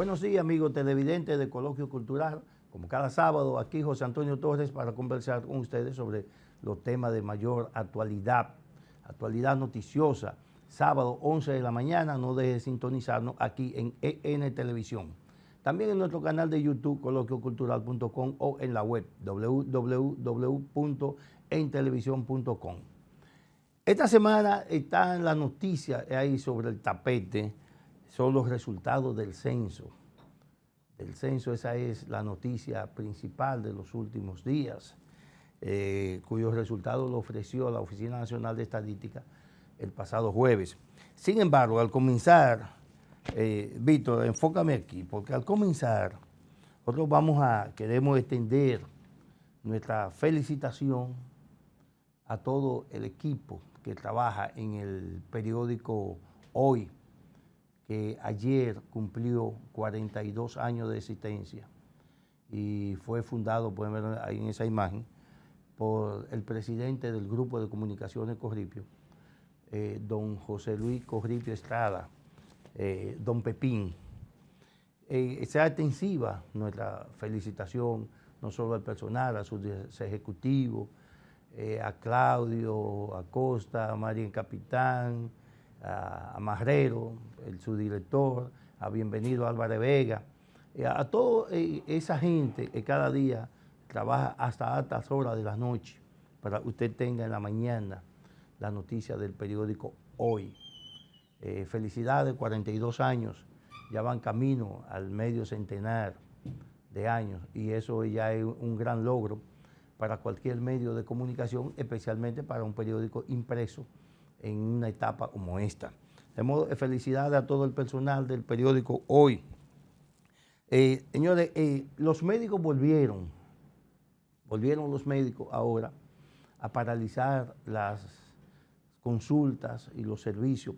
Buenos días, amigos televidentes de Coloquio Cultural. Como cada sábado, aquí José Antonio Torres para conversar con ustedes sobre los temas de mayor actualidad noticiosa. Sábado, 11 de la mañana, no deje de sintonizarnos aquí en EN Televisión. También en nuestro canal de YouTube, coloquiocultural.com, o en la web www.entelevisión.com. Esta semana están las noticias ahí sobre el tapete, son los resultados del censo. Esa es la noticia principal de los últimos días, cuyos resultados lo ofreció la Oficina Nacional de Estadística el pasado jueves. Sin embargo, al comenzar, Víctor, enfócame aquí, porque al comenzar, nosotros queremos extender nuestra felicitación a todo el equipo que trabaja en el periódico Hoy, que ayer cumplió 42 años de existencia y fue fundado, pueden ver ahí en esa imagen, por el presidente del Grupo de Comunicaciones Corripio, don José Luis Corripio Estrada, don Pepín. Sea extensiva nuestra felicitación, no solo al personal, a sus ejecutivos, a Claudio Acosta, a María Capitán, a Marrero, su director, a Bienvenido Álvarez Vega, a toda esa gente que cada día trabaja hasta altas horas de la noche para que usted tenga en la mañana la noticia del periódico Hoy. Felicidades, 42 años, ya van camino al medio centenar de años y eso ya es un gran logro para cualquier medio de comunicación, especialmente para un periódico impreso en una etapa como esta. Felicidades a todo el personal del periódico Hoy. Señores, los médicos volvieron los médicos ahora a paralizar las consultas y los servicios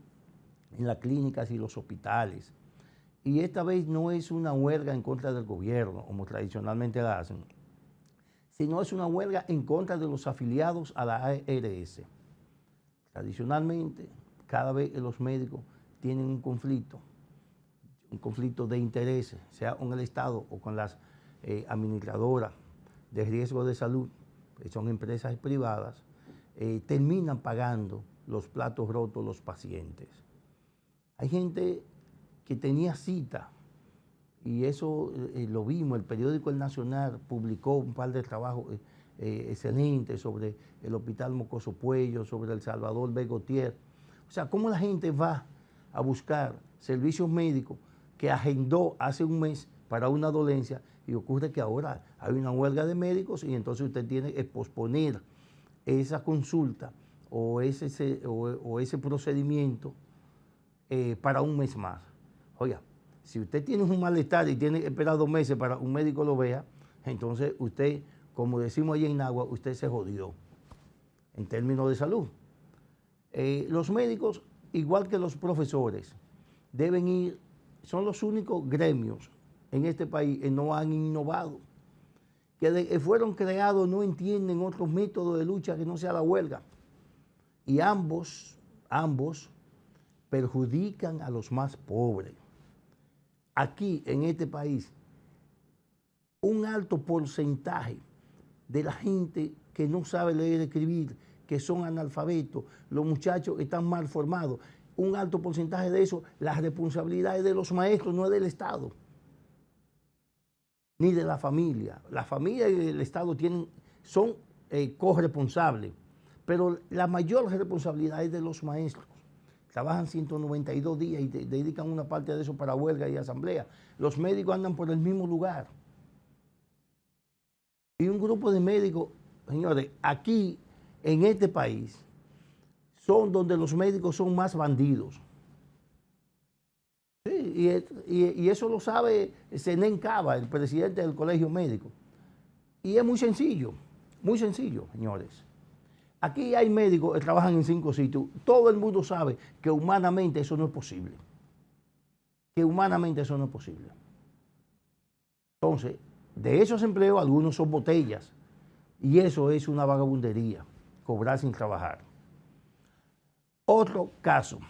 en las clínicas y los hospitales. Y esta vez no es una huelga en contra del gobierno, como tradicionalmente la hacen, sino es una huelga en contra de los afiliados a la ARS. Tradicionalmente, cada vez que los médicos tienen un conflicto de intereses, sea con el Estado o con las administradoras de riesgo de salud, que son empresas privadas, terminan pagando los platos rotos los pacientes. Hay gente que tenía cita, y eso lo vimos, el periódico El Nacional publicó un par de trabajos excelentes sobre el Hospital Mocoso Puello, sobre el Salvador B. Gautier. O sea, cómo la gente va a buscar servicios médicos que agendó hace un mes para una dolencia y ocurre que ahora hay una huelga de médicos y entonces usted tiene que posponer esa consulta o ese procedimiento para un mes más. Oiga, si usted tiene un malestar y tiene que esperar 2 meses para que un médico lo vea, entonces usted, como decimos allá en Agua, usted se jodió en términos de salud. Los médicos, igual que los profesores, deben ir, son los únicos gremios en este país que no han innovado, que fueron creados, no entienden otros métodos de lucha que no sea la huelga. Y ambos perjudican a los más pobres. Aquí, en este país, un alto porcentaje de la gente que no sabe leer y escribir, que son analfabetos, los muchachos están mal formados, un alto porcentaje de eso, las responsabilidades de los maestros, no es del Estado, ni de la familia. La familia y el Estado son corresponsables, pero la mayor responsabilidad es de los maestros. Trabajan 192 días y dedican una parte de eso para huelga y asamblea. Los médicos andan por el mismo lugar. Y un grupo de médicos, señores, aquí en este país, son donde los médicos son más bandidos. Sí, y eso lo sabe Zenén Cava, el presidente del Colegio Médico. Y es muy sencillo, señores. Aquí hay médicos que trabajan en 5 sitios. Todo el mundo sabe que humanamente eso no es posible. Entonces, de esos empleos, algunos son botellas. Y eso es una vagabundería, cobrar sin trabajar. Otro caso,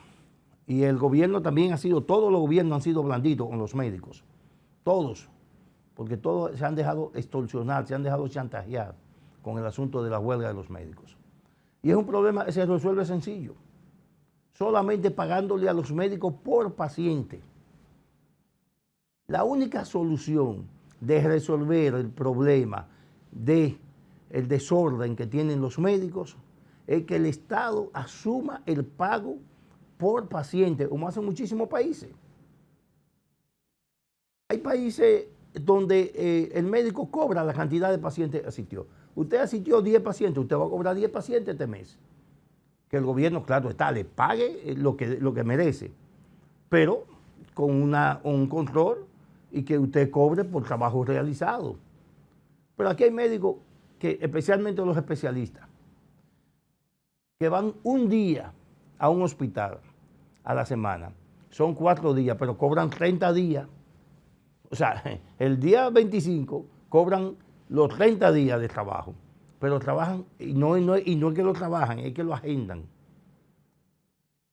y el gobierno también todos los gobiernos han sido blanditos con los médicos. todos, porque todos se han dejado extorsionar, se han dejado chantajear con el asunto de la huelga de los médicos. Y es un problema que se resuelve sencillo, solamente pagándole a los médicos por paciente. La única solución de resolver el problema del desorden que tienen los médicos es que el Estado asuma el pago por paciente, como hacen muchísimos países. Hay países donde el médico cobra la cantidad de pacientes que asistió. Usted asistió 10 pacientes, usted va a cobrar 10 pacientes este mes. Que el gobierno, claro está, le pague lo que merece, pero con un control y que usted cobre por trabajo realizado. Pero aquí hay médicos, que especialmente los especialistas, que van un día a un hospital a la semana. Son 4 días, pero cobran 30 días. O sea, el día 25 cobran los 30 días de trabajo, pero trabajan, y no es que lo trabajan, es que lo agendan.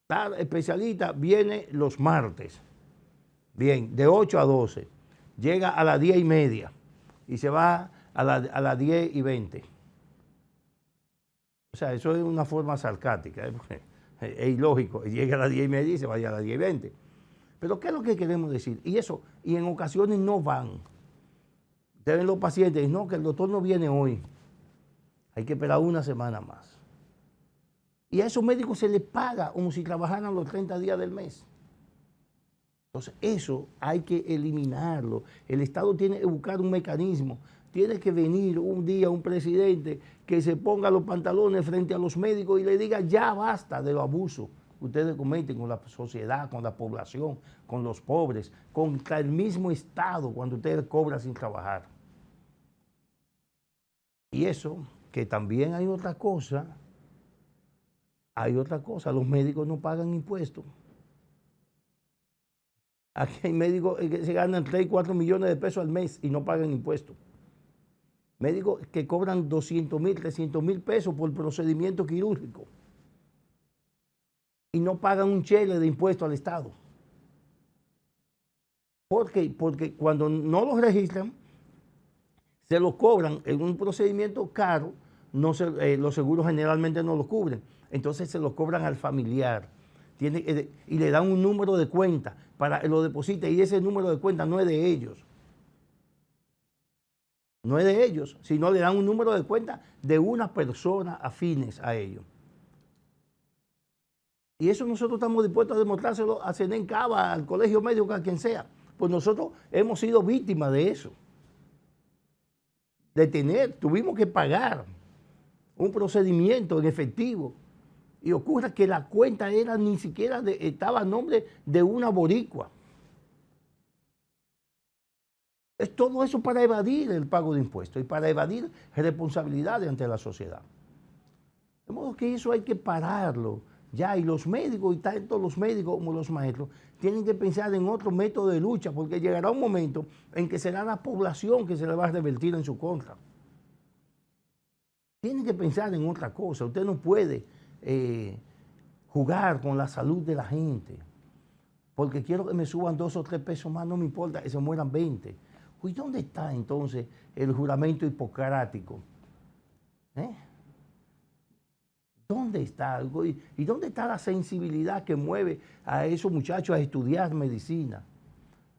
Tal especialista viene los martes, bien, de 8 a 12, llega a las 10:30 y se va a las 10:20. O sea, eso es una forma sarcástica, es ilógico, llega a las 10:30 y se vaya a las 10:20. Pero ¿qué es lo que queremos decir? Y en ocasiones no van. Ustedes ven los pacientes y no, que el doctor no viene hoy. Hay que esperar una semana más. Y a esos médicos se les paga como si trabajaran los 30 días del mes. Entonces, eso hay que eliminarlo. El Estado tiene que buscar un mecanismo. Tiene que venir un día un presidente que se ponga los pantalones frente a los médicos y le diga, ya basta de los abusos que ustedes cometen con la sociedad, con la población, con los pobres, contra el mismo Estado cuando ustedes cobran sin trabajar. Y eso, que también hay otra cosa, los médicos no pagan impuestos. Aquí hay médicos que se ganan 3 y 4 millones de pesos al mes y no pagan impuestos. Médicos que cobran 200,000, 300,000 pesos por procedimiento quirúrgico y no pagan un chele de impuesto al Estado. ¿Por qué? Porque cuando no los registran, se los cobran en un procedimiento caro, los seguros generalmente no lo cubren, entonces se los cobran al familiar. Y le dan un número de cuenta para que lo deposite, y ese número de cuenta no es de ellos. No es de ellos, sino le dan un número de cuenta de una persona afines a ellos. Y eso nosotros estamos dispuestos a demostrárselo a Senen Cava, al colegio médico, a quien sea. Pues nosotros hemos sido víctimas de eso. Tuvimos que pagar un procedimiento en efectivo. Y ocurre que la cuenta ni siquiera estaba a nombre de una boricua. Es todo eso para evadir el pago de impuestos y para evadir responsabilidades ante la sociedad. De modo que eso hay que pararlo ya, y los médicos, y tanto los médicos como los maestros, tienen que pensar en otro método de lucha, porque llegará un momento en que será la población que se le va a revertir en su contra. Tienen que pensar en otra cosa. Usted no puede jugar con la salud de la gente, porque quiero que me suban 2 o 3 pesos más, no me importa que se mueran 20. ¿Y dónde está entonces el juramento hipocrático? ¿Dónde está? ¿Y dónde está la sensibilidad que mueve a esos muchachos a estudiar medicina?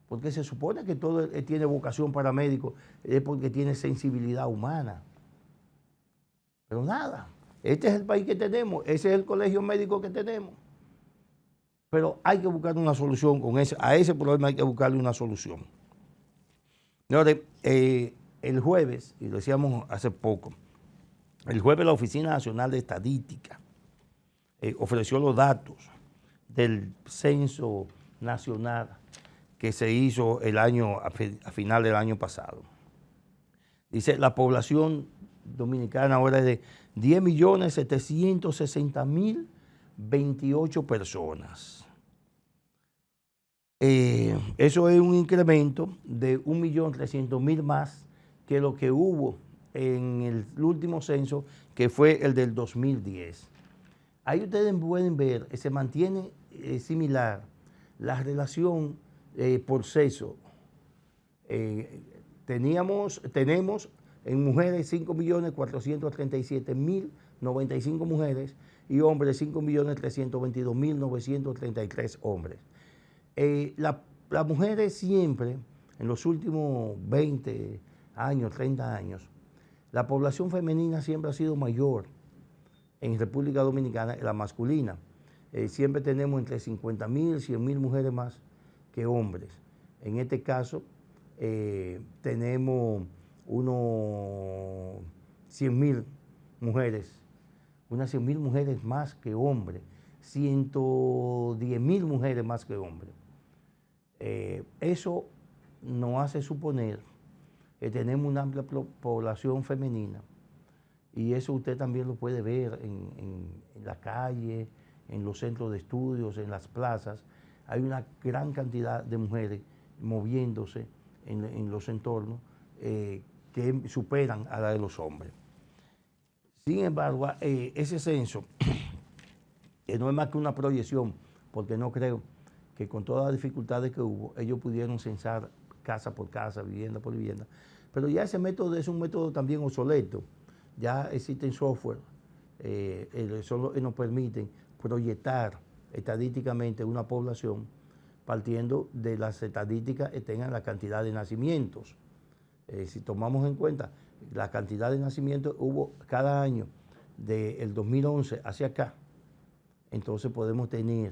Porque se supone que todo el que tiene vocación para médico es porque tiene sensibilidad humana. Pero nada, este es el país que tenemos, ese es el colegio médico que tenemos. Pero hay que buscar una solución a ese problema hay que buscarle una solución. Señores, el jueves, y lo decíamos hace poco, el jueves la Oficina Nacional de Estadística ofreció los datos del censo nacional que se hizo a final del año pasado. Dice, la población dominicana ahora es de 10.760.028 personas. Eso es un incremento de 1.300.000 más que lo que hubo en el último censo, que fue el del 2010. Ahí ustedes pueden ver que se mantiene similar la relación por sexo tenemos en mujeres 5.437.095 mujeres y hombres 5.322.933 hombres. Las mujeres siempre, en los últimos 20 años, 30 años, la población femenina siempre ha sido mayor en República Dominicana, la masculina. Siempre tenemos entre 50.000 y 100.000 mujeres más que hombres. En este caso, tenemos unos 100.000 mujeres, unas 100.000 mujeres más que hombres, 110.000 mujeres más que hombres. Eso nos hace suponer que tenemos una amplia población femenina y eso usted también lo puede ver en la calle, en los centros de estudios, en las plazas. Hay una gran cantidad de mujeres moviéndose en los entornos que superan a la de los hombres. Sin embargo, ese censo, que no es más que una proyección, porque no creo que con todas las dificultades que hubo, ellos pudieron censar casa por casa, vivienda por vivienda, pero ya ese método es un método también obsoleto. Ya existen software, solo nos permiten proyectar estadísticamente una población partiendo de las estadísticas que tengan la cantidad de nacimientos. Si tomamos en cuenta la cantidad de nacimientos hubo cada año del 2011 hacia acá, entonces podemos tener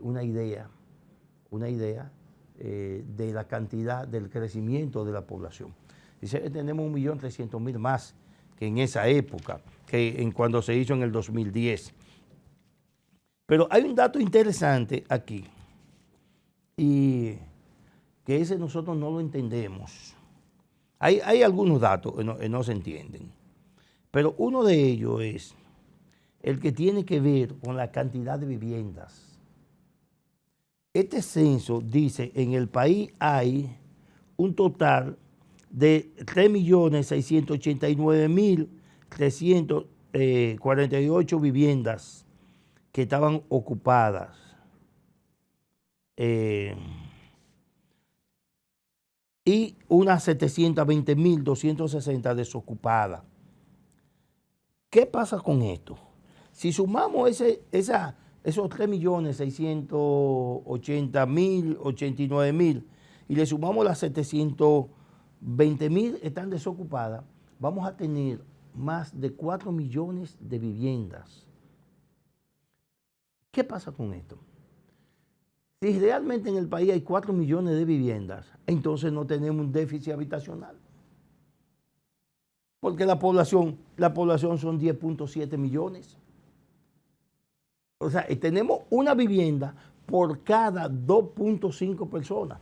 una idea de la cantidad del crecimiento de la población. Dice que tenemos 1.300.000 más que en esa época, que en cuando se hizo en el 2010. Pero hay un dato interesante aquí, y que ese nosotros no lo entendemos. Hay algunos datos que no se entienden, pero uno de ellos es el que tiene que ver con la cantidad de viviendas. Este censo dice en el país hay un total de 3.689.348 viviendas que estaban ocupadas. Y unas 720.260 desocupadas. ¿Qué pasa con esto? Si sumamos esos 3.680.000, 89.000 y le sumamos las 720.000 están desocupadas, vamos a tener más de 4 millones de viviendas. ¿Qué pasa con esto? Si realmente en el país hay 4 millones de viviendas, entonces no tenemos un déficit habitacional. Porque la población son 10.7 millones. O sea, tenemos una vivienda por cada 2.5 personas.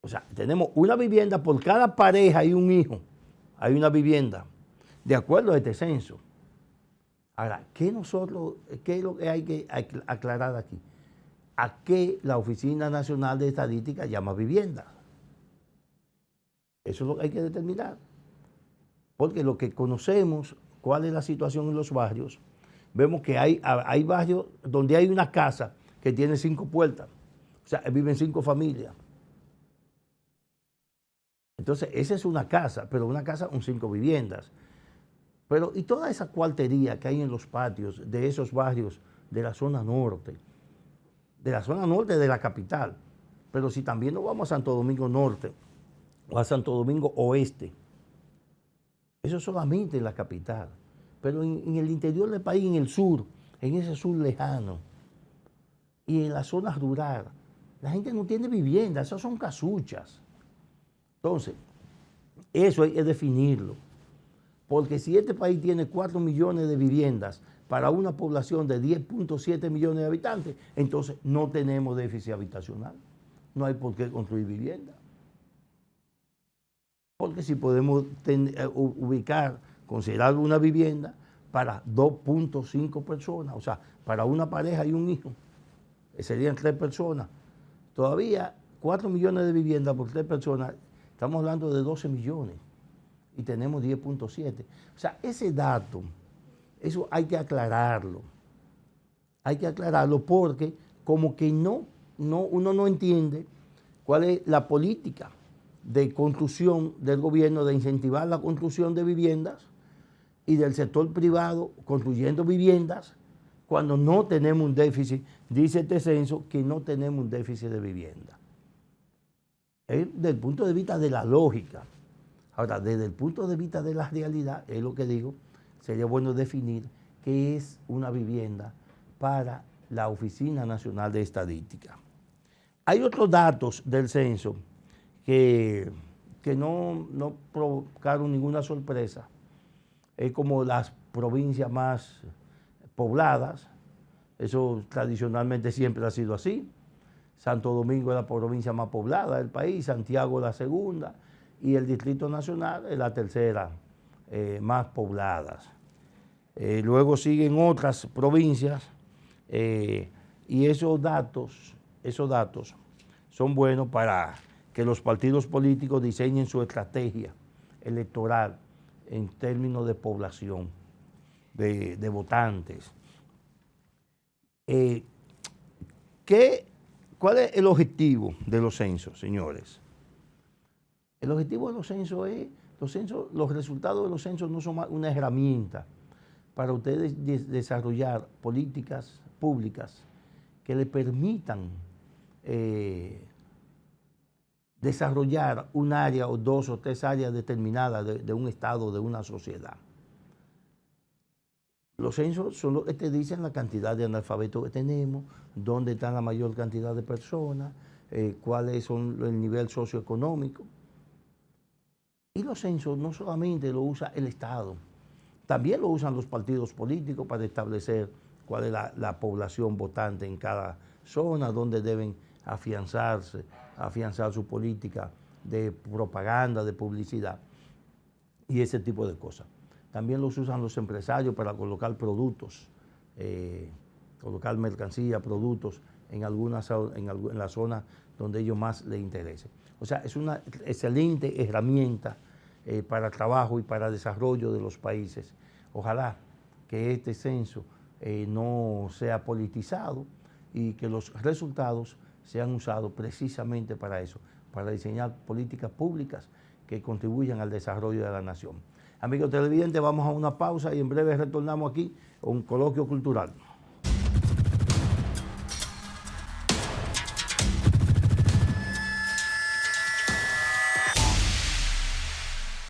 O sea, tenemos una vivienda por cada pareja y un hijo. Hay una vivienda, de acuerdo a este censo. Ahora, ¿qué es lo que hay que aclarar aquí? ¿A qué la Oficina Nacional de Estadística llama vivienda? Eso es lo que hay que determinar. Porque lo que conocemos, cuál es la situación en los barrios, vemos que hay barrios donde hay una casa que tiene 5 puertas. O sea, viven 5 familias. Entonces, esa es una casa, pero una casa con 5 viviendas. Pero, y toda esa cuartería que hay en los patios de esos barrios de la zona norte de la capital. Pero si también nos vamos a Santo Domingo Norte o a Santo Domingo Oeste, eso solamente en la capital. Pero en el interior del país, en el sur, en ese sur lejano y en la zona rural, la gente no tiene vivienda, esas son casuchas. Entonces, eso hay que definirlo. Porque si este país tiene 4 millones de viviendas para una población de 10.7 millones de habitantes, entonces no tenemos déficit habitacional. No hay por qué construir vivienda. Porque si podemos considerar una vivienda para 2.5 personas, o sea, para una pareja y un hijo, serían 3 personas. Todavía 4 millones de viviendas por 3 personas, estamos hablando de 12 millones y tenemos 10.7. O sea, ese dato, eso hay que aclararlo. Hay que aclararlo porque como que uno no entiende cuál es la política de construcción del gobierno de incentivar la construcción de viviendas y del sector privado construyendo viviendas cuando no tenemos un déficit. Dice este censo que no tenemos un déficit de vivienda. Es desde el punto de vista de la lógica. Ahora, desde el punto de vista de la realidad, es lo que digo, sería bueno definir qué es una vivienda para la Oficina Nacional de Estadística. Hay otros datos del censo que no provocaron ninguna sorpresa. Es como las provincias más pobladas, eso tradicionalmente siempre ha sido así. Santo Domingo es la provincia más poblada del país, Santiago es la segunda y el Distrito Nacional es la tercera más pobladas. Luego siguen otras provincias y esos datos son buenos para que los partidos políticos diseñen su estrategia electoral en términos de población, de votantes. ¿Cuál es el objetivo de los censos, señores? El objetivo de los censos es, los resultados de los censos no son más una herramienta para ustedes desarrollar políticas públicas que le permitan desarrollar un área o dos o tres áreas determinadas de un estado, de una sociedad. Los censos son los que te dicen la cantidad de analfabetos que tenemos, dónde está la mayor cantidad de personas, cuáles son el nivel socioeconómico. Y los censos no solamente lo usa el Estado, también lo usan los partidos políticos para establecer cuál es la población votante en cada zona, dónde deben afianzar su política de propaganda, de publicidad y ese tipo de cosas. También los usan los empresarios para colocar productos, colocar mercancía, productos en la zona donde ellos más les interese. O sea, es una excelente herramienta para trabajo y para desarrollo de los países. Ojalá que este censo no sea politizado y que los resultados sean usados precisamente para eso, para diseñar políticas públicas que contribuyan al desarrollo de la nación. Amigos televidentes, vamos a una pausa y en breve retornamos aquí a un coloquio cultural.